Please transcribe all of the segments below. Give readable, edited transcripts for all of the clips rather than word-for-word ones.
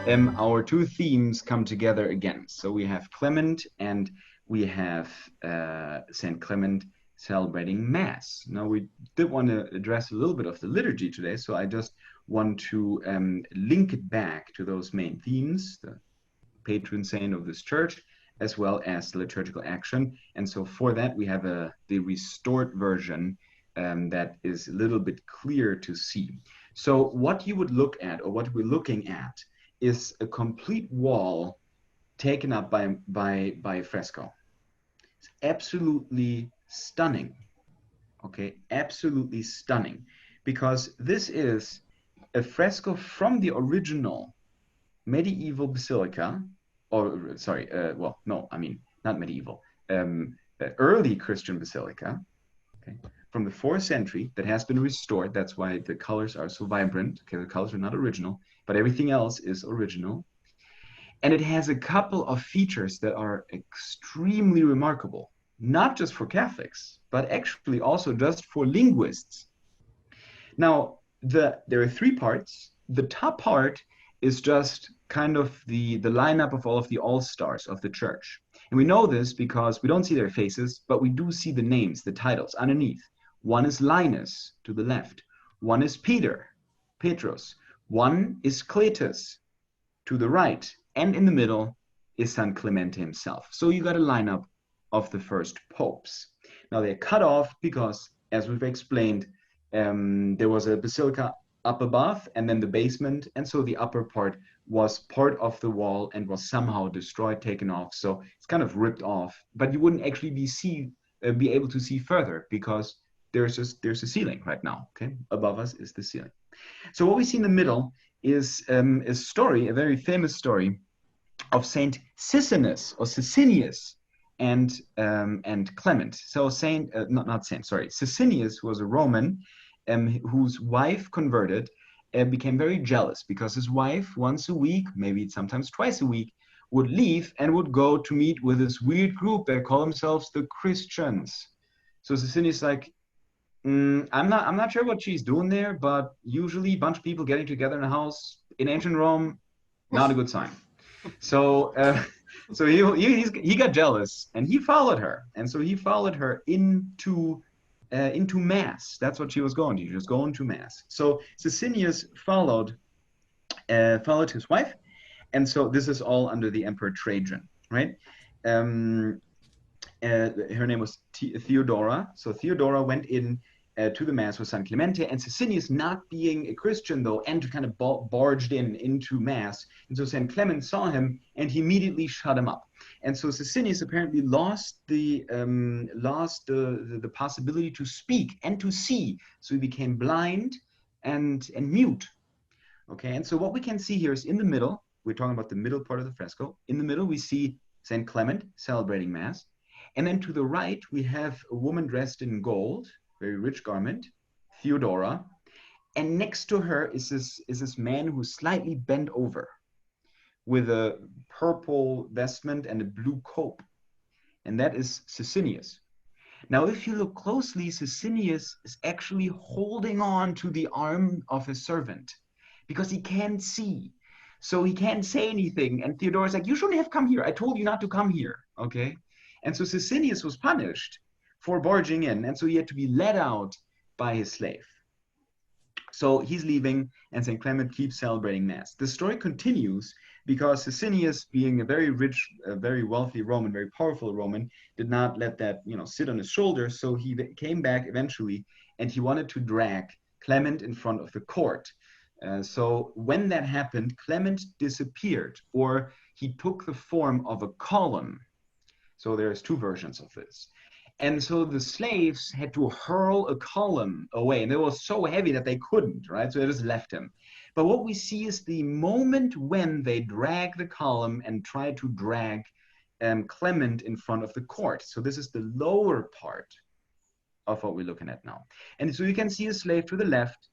our two themes come together again. So we have Clement and we have Saint Clement celebrating Mass. Now we did want to address a little bit of the liturgy today, so I just want to link it back to those main themes, the patron saint of this church, as well as the liturgical action. And so for that, we have the restored version that is a little bit clearer to see. So what you would look at, or what we're looking at, is a complete wall taken up by Fresco. It's absolutely stunning. Okay, absolutely stunning, because this is a fresco from the original medieval basilica, or sorry, well, no, I mean, not medieval, early Christian basilica, okay, from the 4th century that has been restored. That's why the colors are so vibrant. Okay, the colors are not original, but everything else is original. And it has a couple of features that are extremely remarkable, not just for Catholics, but actually also just for linguists. Now, there are 3 parts. The top part is just kind of the lineup of all of the all-stars of the church. And we know this because we don't see their faces, but we do see the names, the titles underneath. One is Linus to the left. One is Peter, Petros. One is Cletus to the right. And in the middle is San Clemente himself. So you got a lineup of the first popes. Now they're cut off because, as we've explained, there was a basilica up above and then the basement, and so the upper part was part of the wall and was somehow destroyed, taken off. So it's kind of ripped off, but you wouldn't actually be able to see further because there's a ceiling right now. Okay, above us is the ceiling. So what we see in the middle is a story, a very famous story of Saint Sisinus or Sicinius and Clement. So Sicinius was a Roman whose wife converted and became very jealous because his wife once a week, maybe sometimes twice a week, would leave and would go to meet with this weird group that call themselves the Christians. So Sicinius is like, I'm not sure what she's doing there, but usually a bunch of people getting together in a house in ancient Rome, not a good sign. So he got jealous and he followed her, and so he followed her into Mass. That's what she was going to. She was going to Mass. So Sicinius followed his wife, and so this is all under the Emperor Trajan, right? Her name was Theodora. So Theodora went in to the Mass with San Clemente, and Sicinius, not being a Christian though, and kind of barged into Mass. And so San Clement saw him and he immediately shut him up. And so Sicinius apparently lost the possibility to speak and to see. So he became blind and mute. Okay, and so what we can see here is in the middle, we're talking about the middle part of the fresco. In the middle, we see Saint Clement celebrating Mass. And then to the right, we have a woman dressed in gold, very rich garment, Theodora. And next to her is this man who's slightly bent over with a purple vestment and a blue cope. And that is Sicinius. Now, if you look closely, Sicinius is actually holding on to the arm of his servant because he can't see. So he can't say anything. And Theodora's like, you shouldn't have come here. I told you not to come here. Okay. And so Sicinius was punished for barging in, and so he had to be let out by his slave. So he's leaving, and St. Clement keeps celebrating Mass. The story continues because Sicinius, being a very rich, very wealthy Roman, very powerful Roman, did not let that sit on his shoulders. So he came back eventually, and he wanted to drag Clement in front of the court. So when that happened, Clement disappeared, or he took the form of a column. So there's 2 versions of this. And so the slaves had to hurl a column away, and it was so heavy that they couldn't, right? So they just left him. But what we see is the moment when they drag the column and try to drag Clement in front of the court. So this is the lower part of what we're looking at now. And so you can see a slave to the left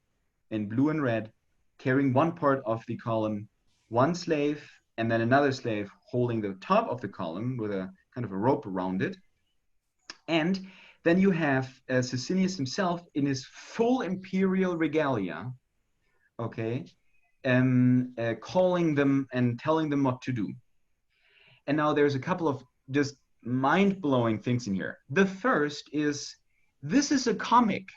in blue and red carrying one part of the column, one slave, and then another slave holding the top of the column with a kind of a rope around it. And then you have Sicinius himself in his full imperial regalia, okay, calling them and telling them what to do. And now there's a couple of just mind-blowing things in here. The first is, this is a comic.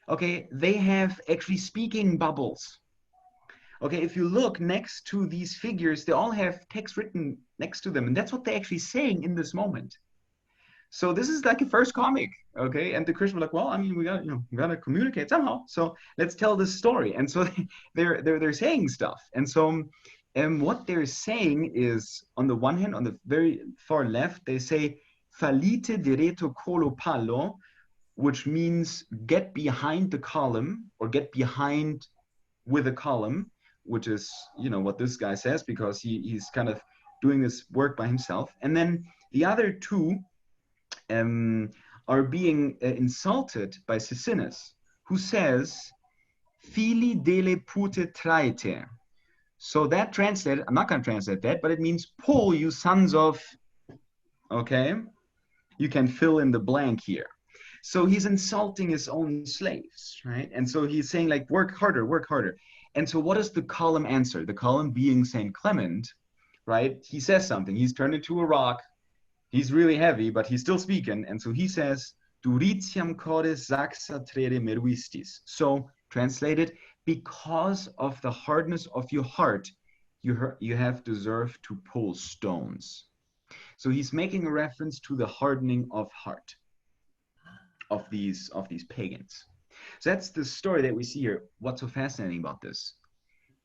Okay, they have actually speaking bubbles. Okay, if you look next to these figures, they all have text written next to them, and that's what they're actually saying in this moment. So this is like a first comic, okay? And the Christians were like, well, I mean, we gotta communicate somehow. So let's tell this story. And so they're saying stuff. And so what they're saying is, on the one hand, on the very far left, they say "Falite diretto colo palo," which means get behind the column, or get behind with a column, which is, what this guy says, because he's kind of doing this work by himself. And then the other two are being insulted by Sisinus, who says, "Fili dele pute traite." So that translated, I'm not going to translate that, but it means pull, you sons of, okay? You can fill in the blank here. So he's insulting his own slaves, right? And so he's saying, like, work harder, work harder. And so what does the column answer? The column, being St. Clement, right? He says something. He's turned into a rock. He's really heavy, but he's still speaking. And so he says, "Duritiam cores saxa trere meruistis." So translated, because of the hardness of your heart, you have deserved to pull stones. So he's making a reference to the hardening of heart of these pagans. So that's the story that we see here. What's so fascinating about this?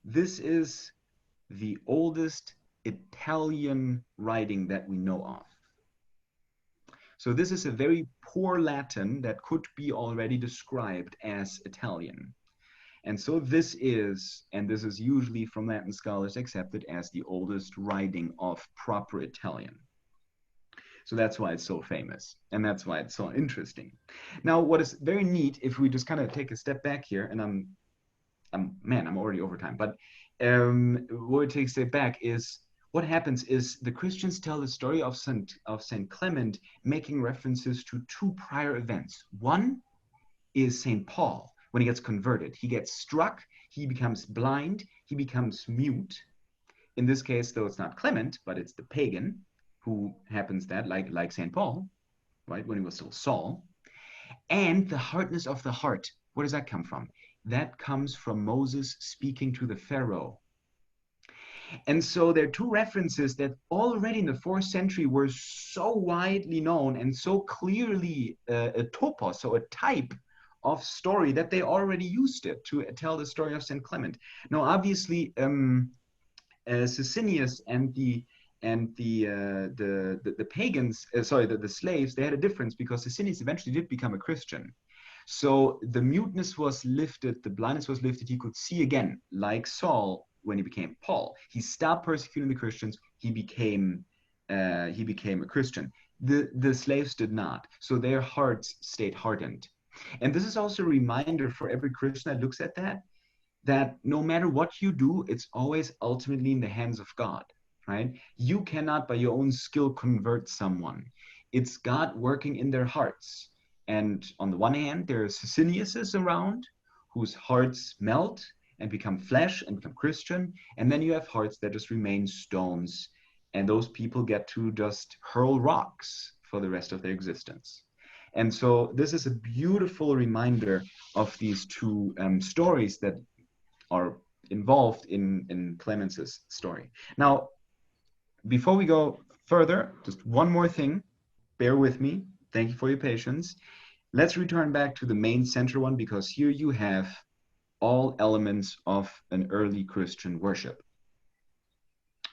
This is the oldest Italian writing that we know of. So this is a very poor Latin that could be already described as Italian. And so this is usually from Latin scholars accepted as the oldest writing of proper Italian. So that's why it's so famous, and that's why it's so interesting. Now, what is very neat, if we just kind of take a step back here, and I'm already over time, but what we take a step back is, what happens is the Christians tell the story of Saint Clement, making references to two prior events. One is Saint Paul. When he gets converted, he gets struck, he becomes blind, he becomes mute. In this case, though, it's not Clement, but it's the pagan who happens that, like St. Paul, right, when he was still Saul. And the hardness of the heart, where does that come from? That comes from Moses speaking to the Pharaoh. And so there are two references that already in the 4th century were so widely known and so clearly a topos, so a type of story, that they already used it to tell the story of St. Clement. Now, obviously, Sisinnius and the pagans, the slaves, they had a difference, because Sisinnius eventually did become a Christian. So the muteness was lifted, the blindness was lifted, he could see again, like Saul when he became Paul. He stopped persecuting the Christians, he became a Christian. The slaves did not, so their hearts stayed hardened. And this is also a reminder for every Christian that looks at that no matter what you do, it's always ultimately in the hands of God. Right? You cannot by your own skill convert someone. It's God working in their hearts. And on the one hand, there are Sisinniuses around whose hearts melt and become flesh and become Christian. And then you have hearts that just remain stones. And those people get to just hurl rocks for the rest of their existence. And so this is a beautiful reminder of these two stories that are involved in Clement's story. Now, before we go further, just one more thing. Bear with me. Thank you for your patience. Let's return back to the main center one, because here you have all elements of an early Christian worship.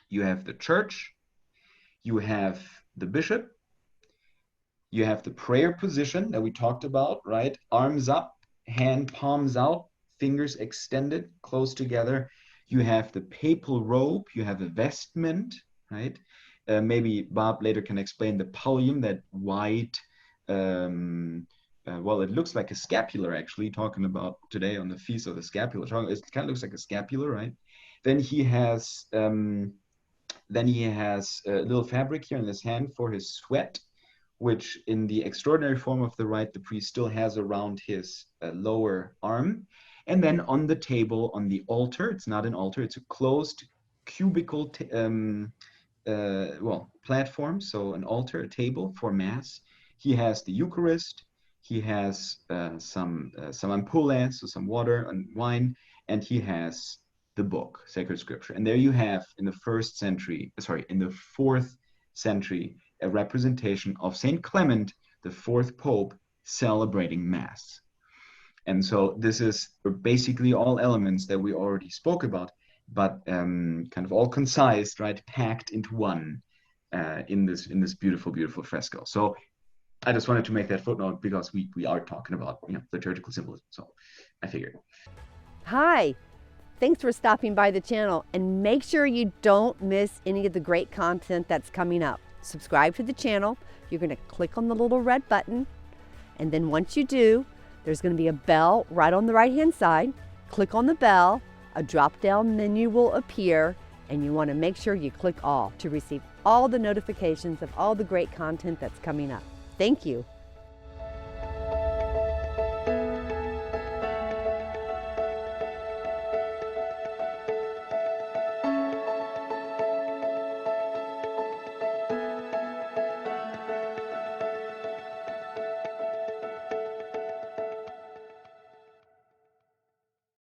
You have the church, you have the bishop, you have the prayer position that we talked about, right? Arms up, hand palms out, fingers extended, close together. You have the papal robe, you have a vestment, right? Maybe Bob later can explain the pallium, that white, well, it looks like a scapular, actually, talking about today on the Feast of the Scapular. It kind of looks like a scapular, right? Then he has a little fabric here in his hand for his sweat, which in the extraordinary form of the rite, the priest still has around his lower arm. And then on the table, on the altar, it's not an altar, it's a closed cubical platform, so an altar, a table for Mass. He has the Eucharist, he has some ampoules, so some water and wine, and he has the book, Sacred Scripture. And there you have, in the fourth century, a representation of Saint Clement, the fourth Pope, celebrating Mass. And so this is basically all elements that we already spoke about, but kind of all concised, right, packed into one in this beautiful, beautiful fresco. So I just wanted to make that footnote because we are talking about liturgical symbolism. So I figured. Hi, thanks for stopping by the channel, and make sure you don't miss any of the great content that's coming up. Subscribe to the channel. You're going to click on the little red button, and then once you do, there's going to be a bell right on the right hand side. Click on the bell, a drop down menu will appear, and you want to make sure you click all to receive all the notifications of all the great content that's coming up. Thank you.